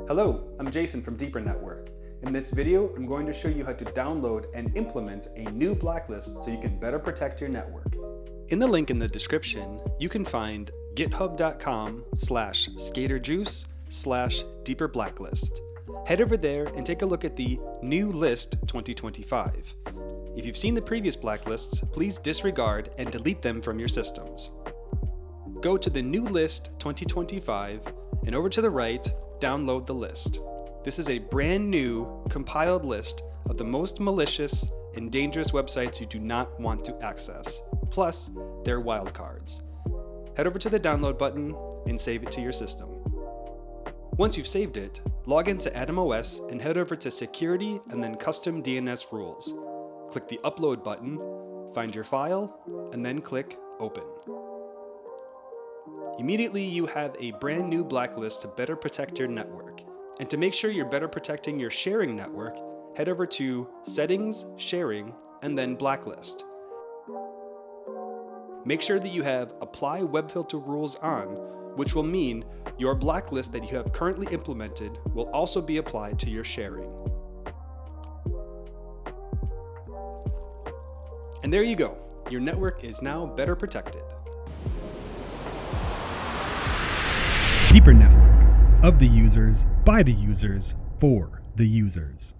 Hello, I'm Jason from Deepernauts. In this video, I'm going to show you how to download and implement a new blacklist so you can better protect your network. In the link in the description, you can find github.com/skaterjuice/deeperblacklist. Head over there and take a look at the new list 2025. If you've seen the previous blacklists, please disregard and delete them from your systems. Go to the new list 2025 and over to the right, download the list. This is a brand new compiled list of the most malicious and dangerous websites you do not want to access, plus their wildcards. Head over to the download button and save it to your system. Once you've saved it, log into AtomOS and head over to Security and then Custom DNS Rules. Click the Upload button, find your file, and then click Open. Immediately you have a brand new blacklist to better protect your network. And to make sure you're better protecting your sharing network, head over to Settings, Sharing, and then Blacklist. Make sure that you have Apply Web Filter Rules on, which will mean your blacklist that you have currently implemented will also be applied to your sharing. And there you go. Your network is now better protected. Deeper Network, of the users, by the users, for the users.